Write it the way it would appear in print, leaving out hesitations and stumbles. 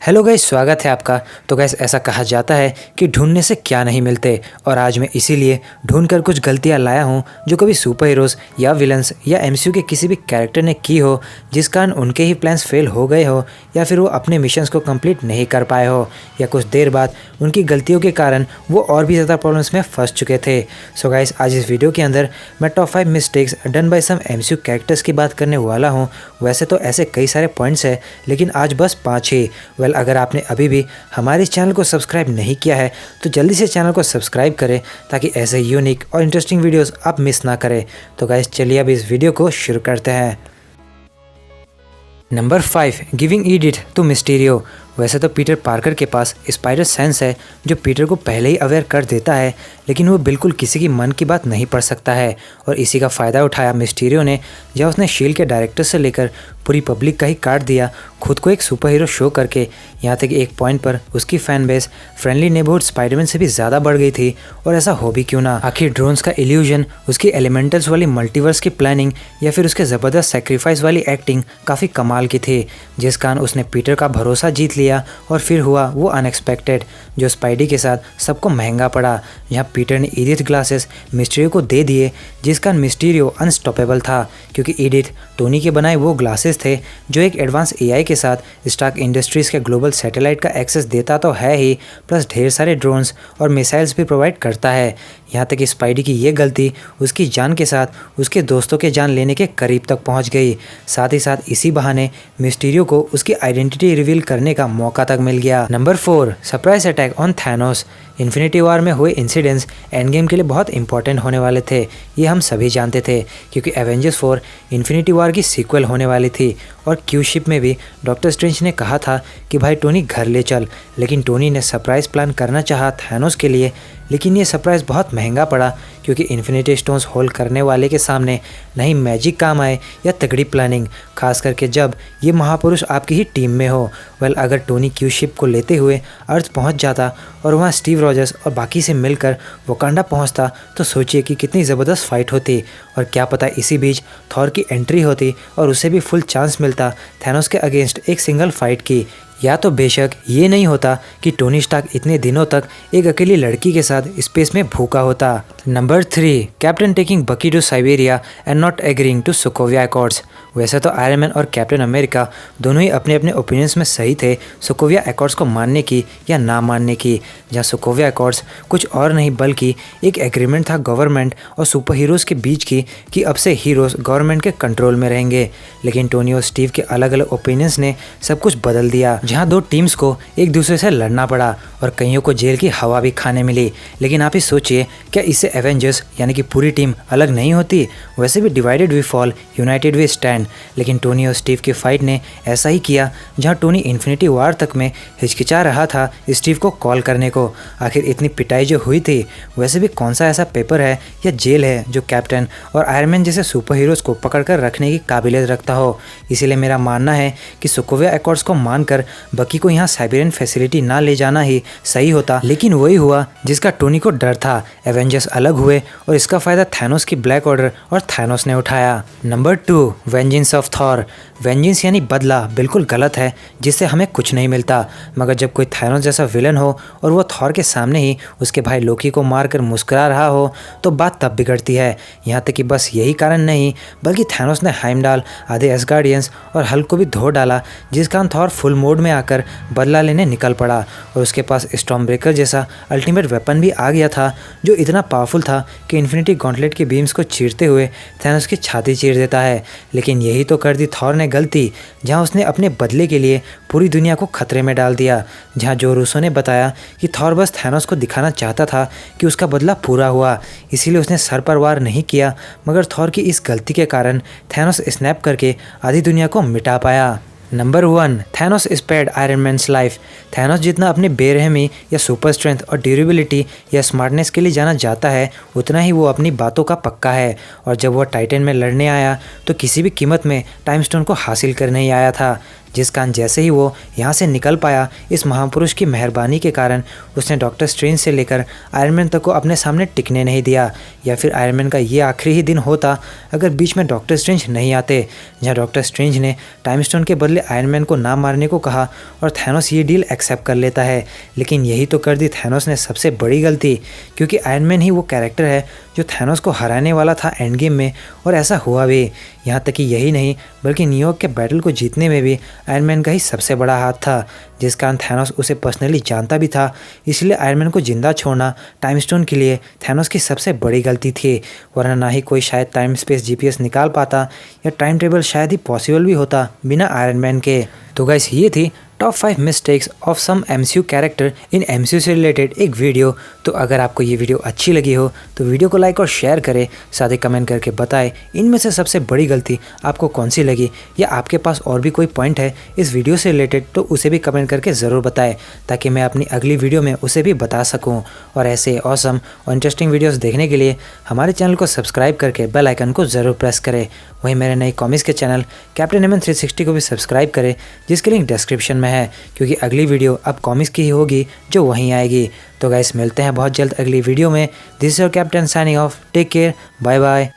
Hello guys, स्वागत है आपका। तो गाइस, ऐसा कहा जाता है कि ढूंढने से क्या नहीं मिलते, और आज मैं इसीलिए ढूंढ कर कुछ गलतियां लाया हूं जो कभी सुपर हीरोज़ या विलन्स या एमसीयू के किसी भी कैरेक्टर ने की हो, जिस कारण उनके ही प्लान्स फेल हो गए हो, या फिर वो अपने मिशंस को कंप्लीट नहीं कर पाए हो, या कुछ देर बाद उनकी गलतियों के कारण वो और भी ज़्यादा प्रॉब्लम्स में फंस चुके थे। सो गाइस, आज इस वीडियो के अंदर मैं top 5 mistakes done by some MCU characters की बात करने वाला हूँ। वैसे तो ऐसे कई सारे पॉइंट्स हैं, लेकिन आज बस 5 ही। अगर आपने अभी भी हमारे इस चैनल को सब्सक्राइब नहीं किया है तो जल्दी से चैनल को सब्सक्राइब करें, ताकि ऐसे यूनिक और इंटरेस्टिंग वीडियोस आप मिस ना करें। तो गाइस, चलिए अब इस वीडियो को शुरू करते हैं। Number 5, giving Edith to Mysterio. वैसे तो पीटर पार्कर के पास स्पाइडर सेंस है जो पीटर को पहले ही अवेयर कर देता है, लेकिन वो बिल्कुल किसी की मन की बात नहीं पढ़ सकता है, और इसी का फ़ायदा उठाया मिस्टीरियो ने, जब उसने शील्ड के डायरेक्टर से लेकर पूरी पब्लिक का ही काट दिया, खुद को एक सुपर हीरो शो करके। यहाँ तक एक पॉइंट पर उसकी fan base friendly neighbourhood Spiderman से भी ज़्यादा बढ़ गई थी, और ऐसा हो भी क्यों ना। आखिर ड्रोन्स का इल्यूजन, उसकी एलिमेंटल्स वाली मल्टीवर्स की प्लानिंग, या फिर उसके ज़बरदस्त सेक्रीफाइस वाली एक्टिंग काफ़ी कमाल की थी, जिस कारण उसने पीटर का भरोसा जीत लिया। और फिर हुआ वो अनएक्सपेक्टेड, जो स्पाइडी के साथ सबको महंगा पड़ा, जहाँ पीटर ने ईडिथ ग्लासेस मिस्टीरियो को दे दिए, जिस कारण मिस्टीरियो अनस्टॉपेबल था, क्योंकि ईडिथ टोनी के बनाए वो ग्लासेस थे जो एक एडवांस एआई के साथ स्टार्क इंडस्ट्रीज़ के ग्लोबल सैटेलाइट का एक्सेस देता तो है ही, प्लस ढेर सारे ड्रोन्स और मिसाइल्स भी प्रोवाइड करता है। यहाँ तक कि स्पाइडी की ये गलती उसकी जान के साथ उसके दोस्तों के जान लेने के करीब तक पहुँच गई। साथ ही साथ इसी बहाने मिस्टीरियो को उसकी आइडेंटिटी रिवील करने का मौका तक मिल गया। Number 4, surprise attack on Thanos. Infinity war में हुए इंसिडेंट्स एंड गेम के लिए बहुत इंपॉर्टेंट होने वाले थे, ये हम सभी जानते थे, क्योंकि एवेंजर्स 4 इन्फिनिटी वॉर की सीक्वल होने वाली थी। और क्यू शिप में भी डॉक्टर स्ट्रेंज ने कहा था कि भाई टोनी घर ले चल, लेकिन टोनी ने सरप्राइज प्लान करना चाहा थैनोस के लिए, लेकिन ये सरप्राइज़ बहुत महंगा पड़ा, क्योंकि इन्फिनिटी स्टोन्स होल्ड करने वाले के सामने नहीं मैजिक काम आए या तगड़ी प्लानिंग, खास करके जब ये महापुरुष आपकी ही टीम में हो। अगर टोनी क्यू शिप को लेते हुए अर्थ पहुंच जाता और वहां स्टीव रॉजर्स और बाकी से मिलकर वकांडा पहुंचता, तो सोचिए कि कितनी ज़बरदस्त फाइट होती। और क्या पता इसी बीच थॉर की एंट्री होती और उसे भी फुल चांस मिलता थैनोस के अगेंस्ट एक सिंगल फाइट की। या तो बेशक ये नहीं होता कि टोनी स्टार्क इतने दिनों तक एक अकेली लड़की के साथ स्पेस में भूखा होता। Number 3, Captain taking Bucky to Siberia and not agreeing to Sokovia accords. वैसे तो आयरन मैन और कैप्टन अमेरिका दोनों ही अपने अपने ओपिनियंस में सही थे सोकोविया अकॉर्ड्स को मानने की या ना मानने की, जहाँ सोकोविया अकॉर्ड्स कुछ और नहीं बल्कि एक एग्रीमेंट था गवर्नमेंट और सुपर हीरोज़ के बीच की, कि अब से हीरोज़ गवर्नमेंट के कंट्रोल में रहेंगे। लेकिन टोनी और स्टीव के अलग अलग ओपिनियंस ने सब कुछ बदल दिया, जहाँ दो टीम्स को एक दूसरे से लड़ना पड़ा और कईयों को जेल की हवा भी खाने मिली। लेकिन आप ही सोचिए, क्या इससे एवेंजर्स यानी कि पूरी टीम अलग नहीं होती? वैसे भी divided we fall, united we stand. लेकिन टोनी और स्टीव की फाइट ने ऐसा ही किया, जहां टोनी इन्फिनिटी वॉर तक में हिचकिचा रहा था स्टीव को कॉल करने को। आखिर इतनी पिटाई जो हुई थी, वैसे भी कौन सा ऐसा पेपर है या जेल है जो कैप्टन और आयरन मैन जैसे सुपर हीरोज़ को पकड़ कर रखने की काबिलियत रखता हो? इसीलिए मेरा मानना है कि सोकोविया अकॉर्ड्स को मानकर बकी को यहाँ साइबेरियन फैसिलिटी ना ले जाना ही सही होता। लेकिन वही हुआ जिसका टोनी को डर था। एवेंजर्स अलग हुए और इसका फायदा थैनोस की ब्लैक ऑर्डर और थैनोस ने उठाया। Number 2, vengeance of Thor. Vengeance यानी बदला बिल्कुल गलत है, जिससे हमें कुछ नहीं मिलता, मगर जब कोई थैनोस जैसा विलन हो और वो थॉर के सामने ही उसके भाई लोकी को मारकर मुस्कुरा रहा हो, तो बात तब बिगड़ती है। यहाँ तक कि बस यही कारण नहीं, बल्कि थैनोस ने हाइमडाल, आधे एस्गार्डियंस और हल्क को भी धो डाला, जिस कारण थॉर फुल मोड में आकर बदला लेने निकल पड़ा, और उसके पास स्टॉर्म ब्रेकर जैसा अल्टीमेट वेपन भी आ गया था, जो इतना पावरफुल था कि इन्फिनिटी गॉन्टलेट के बीम्स को चीरते हुए थैनोस की छाती चीर देता है। लेकिन यही तो कर दी थॉर ने गलती, जहां उसने अपने बदले के लिए पूरी दुनिया को खतरे में डाल दिया। जहां जो रूसो ने बताया कि थॉर बस थैनोस को दिखाना चाहता था कि उसका बदला पूरा हुआ, इसीलिए उसने सर पर वार नहीं किया, मगर थॉर की इस गलती के कारण थैनोस स्नैप करके आधी दुनिया को मिटा पाया। Number 1, Thanos spared Iron Man's life. Thanos जितना अपने बेरहमी या सुपर स्ट्रेंथ और ड्यूरेबिलिटी या स्मार्टनेस के लिए जाना जाता है, उतना ही वो अपनी बातों का पक्का है। और जब वह टाइटन में लड़ने आया तो किसी भी कीमत में टाइम स्टोन को हासिल करने ही आया था, जिस कारण जैसे ही वो यहाँ से निकल पाया, इस महापुरुष की मेहरबानी के कारण उसने डॉक्टर स्ट्रेंज से लेकर आयरन मैन तक को अपने सामने टिकने नहीं दिया। या फिर आयरन मैन का ये आखिरी ही दिन होता अगर बीच में डॉक्टर स्ट्रेंज नहीं आते, जहाँ डॉक्टर स्ट्रेंज ने टाइम स्टोन के बदले आयरन मैन को ना मारने को कहा और थैनोस ये डील एक्सेप्ट कर लेता है। लेकिन यही तो कर दी थैनोस ने सबसे बड़ी गलती, क्योंकि आयरन मैन ही वो कैरेक्टर है जो थैनोस को हराने वाला था एंड गेम में, और ऐसा हुआ भी। यहाँ तक कि यही नहीं बल्कि न्यूयॉर्क के बैटल को जीतने में भी आयरन मैन का ही सबसे बड़ा हाथ था, जिस कारण थैनोस उसे पर्सनली जानता भी था। इसलिए आयरन मैन को जिंदा छोड़ना टाइम स्टोन के लिए थैनोस की सबसे बड़ी गलती थी, वरना ना ही कोई शायद टाइम स्पेस जीपीएस निकाल पाता या टाइम ट्रेवल शायद ही पॉसिबल भी होता बिना आयरन मैन के। तो गाइस ये थी top 5 mistakes of some MCU character in MCU से रिलेटेड एक वीडियो। तो अगर आपको ये वीडियो अच्छी लगी हो तो वीडियो को लाइक और शेयर करें, साथ ही कमेंट करके बताएं इनमें से सबसे बड़ी गलती आपको कौन सी लगी, या आपके पास और भी कोई पॉइंट है इस वीडियो से रिलेटेड तो उसे भी कमेंट करके ज़रूर बताएं, ताकि मैं अपनी अगली वीडियो में उसे भी बता सकूँ। और ऐसे ऑसम और इंटरेस्टिंग वीडियोज़ देखने के लिए हमारे चैनल को सब्सक्राइब करके बेल आइकन को ज़रूर प्रेस करें। वहीं मेरे नए कॉमिक्स के चैनल कैप्टन एमएन 360 को भी सब्सक्राइब करें, जिसके लिंक डिस्क्रिप्शन में है, क्योंकि अगली वीडियो अब कॉमिक्स की ही होगी जो वहीं आएगी। तो गाइस मिलते हैं बहुत जल्द अगली वीडियो में। This is your captain signing off, take care, bye bye.